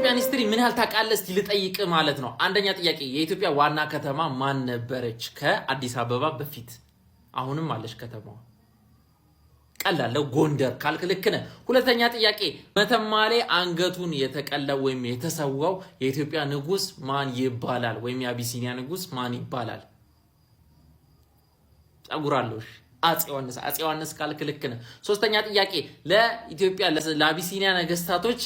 የኢትዮጵያ ሂስትሪ ምን ያህል ታውቃለህ እስቲ ልጠይቅ ማለት ነው። አንደኛ ጥያቄ የኢትዮጵያ ዋና ከተማ ማን ነበረች ከአዲስ አበባ በፊት? አሁንም አለች ከተማዋ። ቀላለው ጎንደር ካልክ ልክ ነህ። ሁለተኛ ጥያቄ መተማ ላይ አንገቱን የተቀላው ወይም የተሰዋው የኢትዮጵያ ንጉስ ማን ይባላል? ወይም የአቢሲኒያ ንጉስ ማን ይባላል? ጸጉራለሽ አፄ ዮሐንስ ካልክ ልክ ነህ። ሶስተኛ ጥያቄ ለኢትዮጵያ ለአቢሲኒያ ነገስታቶች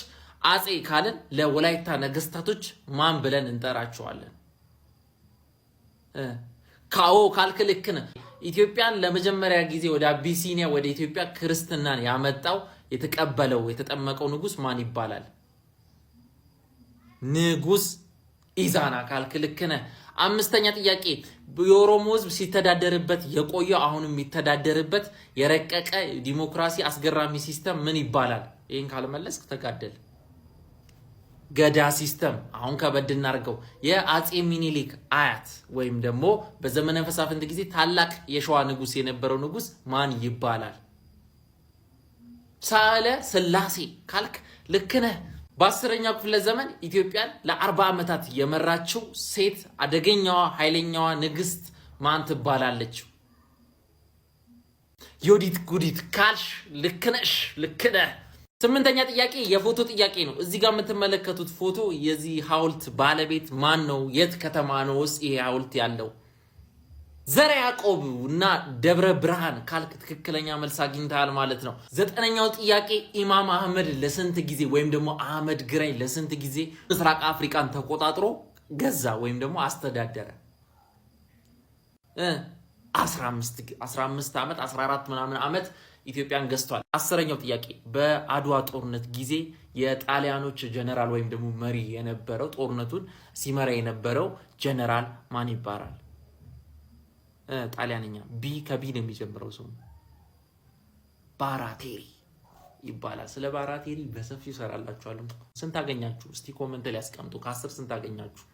አፄ ካልን ለወላይታ ነገስታቶች ማን ብለን እንጠራቸዋለን? ካኦ ካልክ ልክ ነህ። ኢትዮጵያን ለመጀመሪያ ጊዜ ወደ አቢሲኒያ ወደ ኢትዮጵያ ክርስትናን ያመጣው የተቀበለው የተጠመቀው ንጉስ ማን ይባላል? ንጉስ ኢዛና ካልክ ልክ ነህ። አምስተኛ ጥያቄ የኦሮሞ ህዝብ ሲተዳደርበት የቆየው አሁንም የሚተዳደርበት የረቀቀ ዲሞክራሲ አስገራሚ ሲስተም ምን ይባላል? ይሄን ካልመለስክ ተጋደል። ገዳ ሲስተም። አሁን ከበድ እናርገው። የአፄ ሚኒሊክ አያት ወይም ደግሞ በዘመነ መሳፍንት ጊዜ ታላቅ የሸዋ ንጉስ የነበረው ንጉስ ማን ይባላል? ሳህለ ስላሴ ካልክ ልክ ነህ። በ10ኛው ክፍለ ዘመን ኢትዮጵያን ለ40 ዓመታት የመራችው ሴት አደገኛዋ ኃይለኛዋ ንግስት ማን ትባላለች? ዮዲት ጉዲት ካልሽ ልክ ነሽ፣ ልክ ነህ። 8ኛ ጥያቄ የፎቶ ጥያቄ ነው። እዚህ ጋር የምትመለከቱት ፎቶ የዚህ ሐውልት ባለቤት ማን ነው? የት ከተማ ነው ውስጥ ይሄ ሐውልት ያለው? ዘርዓ ያዕቆብ እና ደብረ ብርሃን ካልክ ትክክለኛ መልስ አግኝተሃል ማለት ነው። 9ኛው ጥያቄ ኢማም አህመድ ለስንት ጊዜ ወይም ደግሞ አህመድ ግራኝ ለስንት ጊዜ ምስራቅ አፍሪካን ተቆጣጥሮ ገዛ ወይም ደግሞ አስተዳደረ? 15 ዓመት 14 ምናምን ዓመት ኢትዮጵያን ገዝቷል። 10ኛው ጥያቄ በአድዋ ጦርነት ጊዜ የጣሊያኖች ጀነራል ወይም ደግሞ መሪ የነበረው ጦርነቱን ሲመራ የነበረው ጀነራል ማን ይባላል? ጣሊያንኛ ቢ ከቢ ነው የሚጀምረው ሰው ባራቴሪ ይባላል። ስለ ባራቴሪ በሰፊው ሰራላችኋለሁ። ስንት አገኛችሁ? እስቲ ኮሜንት ላይ አስቀምጡ። ከ10 ስንት አገኛችሁ?